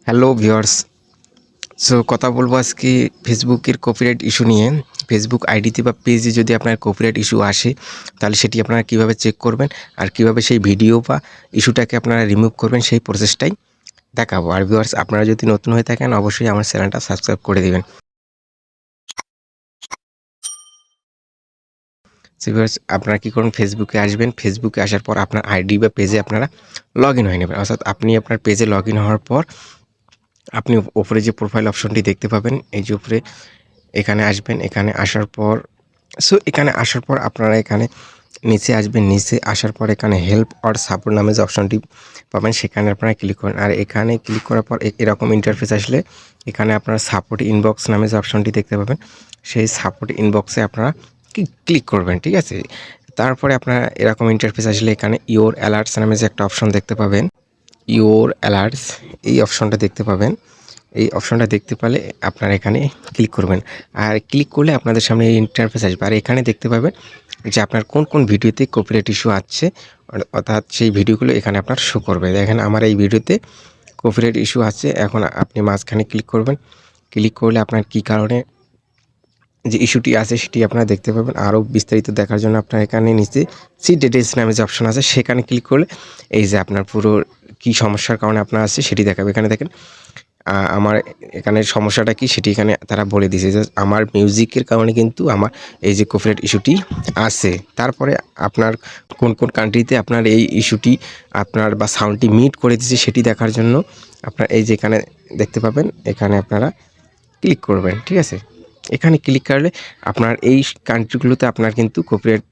Hello viewers. কথা বলবো আজকে ফেসবুকের কপিরাইট ইস্যু নিয়ে। ফেসবুক আইডিতে বা পেজে যদি আপনার কপিরাইট ইস্যু আসে, তাহলে সেটি আপনারা কীভাবে চেক করবেন আর কীভাবে সেই ভিডিও বা ইস্যুটাকে আপনারা রিমুভ করবেন সেই প্রসেসটাই দেখাবো। আর ভিউয়ার্স, আপনারা যদি নতুন হয়ে থাকেন অবশ্যই আমার চ্যানেলটা সাবস্ক্রাইব করে দিবেন। ভিউয়ার্স, আপনারা কী করুন, ফেসবুকে আসবেন। ফেসবুকে আসার পর আপনার আইডি বা পেজে আপনারা লগ ইন হয়ে নেবেন। অর্থাৎ আপনি আপনার পেজে লগ ইন হওয়ার পর আপনি উপরে যে প্রোফাইল অপশনটি দেখতে পাবেন, এই যে উপরে এখানে আসবেন। এখানে আসার পর এখানে আসার পর আপনারা এখানে নিচে আসবেন। নিচে আসার পর এখানে হেল্প অর সাপোর্ট নামে যে অপশনটি পাবেন সেখানে আপনারা ক্লিক করেন। আর এখানে ক্লিক করার পর এরকম ইন্টারফেস আসলে এখানে আপনারা সাপোর্ট ইনবক্স নামে যে অপশনটি দেখতে পাবেন, সেই সাপোর্ট ইনবক্সে আপনারা ক্লিক করবেন, ঠিক আছে। তারপরে আপনারা এরকম ইন্টারফেস আসলে এখানে ইওর অ্যালার্টস নামে যে একটা অপশন দেখতে পাবেন, ইওর অ্যালার্টস এই অপশনটা দেখতে পাবেন। এই অপশনটা দেখতে পেলে আপনারা এখানে ক্লিক করবেন। আর ক্লিক করলে আপনাদের সামনে এই ইন্টারফেস আসবে। আর এখানে দেখতে পাবেন যে আপনার কোন কোন ভিডিওতে কপিরাইট ইস্যু আসছে, অর্থাৎ সেই ভিডিওগুলো এখানে আপনার শো করবে। দেখেন আমার এই ভিডিওতে কপিরাইট ইস্যু আসছে। এখন আপনি মাঝখানে ক্লিক করবেন। ক্লিক করলে আপনার কী কারণে যে ইস্যুটি আছে সেটি আপনারা দেখতে পাবেন। আরও বিস্তারিত দেখার জন্য আপনার এখানে নিচে সি ডিটেলস নামে যে অপশন আছে সেখানে ক্লিক করলে এই যে আপনার পুরো কী সমস্যার কারণে আপনার আছে সেটি দেখাবে। এখানে দেখেন আমার এখানে সমস্যাটা কি সেটি এখানে তারা বলে দিয়েছে যে আমার মিউজিকের কারণে কিন্তু আমার এই যে কপিরাইট ইস্যুটি আছে। তারপরে আপনার কোন কোন কান্ট্রিতে আপনার এই ইস্যুটি আপনার বা সাউন্ডটি মিট করে দিয়েছে সেটি দেখার জন্য আপনার এই যে এখানে দেখতে পাবেন, এখানে আপনারা ক্লিক করবেন, ঠিক আছে। এখানে ক্লিক করলে আপনার এই কান্ট্রিগুলোতে আপনার কিন্তু কপিরাইট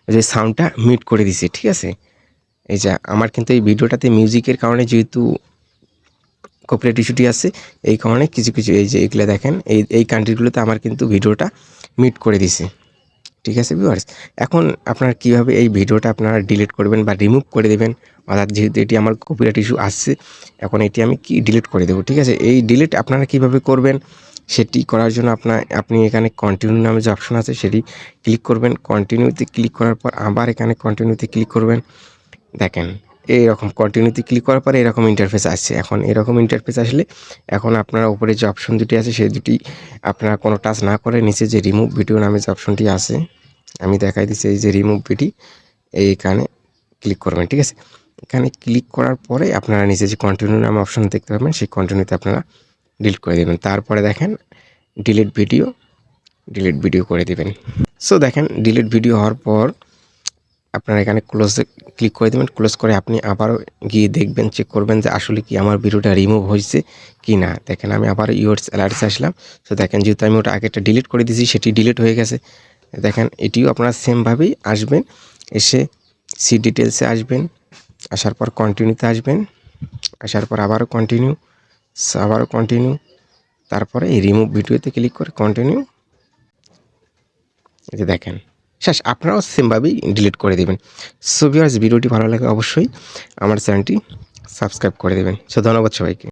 যে সাউন্ডটা মিট করে দিছে, ঠিক আছে। এই যে আমার কিন্তু এই ভিডিওটাতে মিউজিকের কারণে যেহেতু কপিরাইট ইস্যুটি আছে, এই কারণে কিছু কিছু এই যে এগুলো দেখেন এই কান্ট্রিগুলোতে আমার কিন্তু ভিডিওটা মিট করে দিছে, ঠিক আছে ভিউয়ার্স। এখন আপনারা কীভাবে এই ভিডিওটা আপনারা ডিলিট করবেন বা রিমুভ করে দেবেন, অর্থাৎ যেহেতু এটি আমার কপিরাইট ইস্যু আসছে, এখন এটি আমি ডিলিট করে দেবো, ঠিক আছে। এই ডিলিট আপনারা কীভাবে করবেন সেটি করার জন্য আপনি এখানে কন্টিনিউ নামে যে অপশন আছে সেটি ক্লিক করবেন। কন্টিনিউতে ক্লিক করার পর আবার এখানে কন্টিনিউতে ক্লিক করবেন। দেখেন এইরকম কন্টিনিউতে ক্লিক করার পরে এরকম ইন্টারফেস আসছে। এখন এরকম ইন্টারফেস আসলে এখন আপনারা উপরে যে অপশন দুটি আছে সেই দুটি আপনারা কোনো টাচ না করে নিচে যে রিমুভ ভিডিও নামে যে অপশনটি আছে আমি দেখাই দিচ্ছি, এই যে রিমুভ ভিডিও এইখানে ক্লিক করবেন, ঠিক আছে। এখানে ক্লিক করার পরে আপনারা নিচে যে কন্টিনিউ নামে অপশন দেখতে পাবেন সেই কন্টিনিউতে আপনারা ডিলিট করে দেবেন। তারপরে দেখেন ডিলিট ভিডিও করে দেবেন। দেখেন ডিলিট ভিডিও হওয়ার পর আপনারা এখানে ক্লোজে ক্লিক করে দেবেন। ক্লোজ করে আপনি আবারও গিয়ে দেখবেন, চেক করবেন যে আসলে কি আমার ভিডিওটা রিমুভ হয়েছে কি না। দেখেন আমি আবার ইওরস অ্যালার্টসে আসলাম। দেখেন যেহেতু আমি ওটা আগেরটা ডিলিট করে দিয়েছি সেটি ডিলিট হয়ে গেছে। দেখেন এটিও আপনারা সেমভাবেই আসবেন, এসে সি ডিটেলসে আসবেন, আসার পর কন্টিনিউতে আসবেন, আসার পর আবারও কন্টিনিউ, তারপরে এই রিমুভ ভিডিওতে ক্লিক করে কন্টিনিউ। এই যে দেখেন শেষ, আপনারাও সেমভাবেই ডিলিট করে দেবেন। ভিউয়ার্স, ভিডিওটি ভালো লাগে অবশ্যই আমার চ্যানেলটি সাবস্ক্রাইব করে দেবেন। ধন্যবাদ সবাইকে।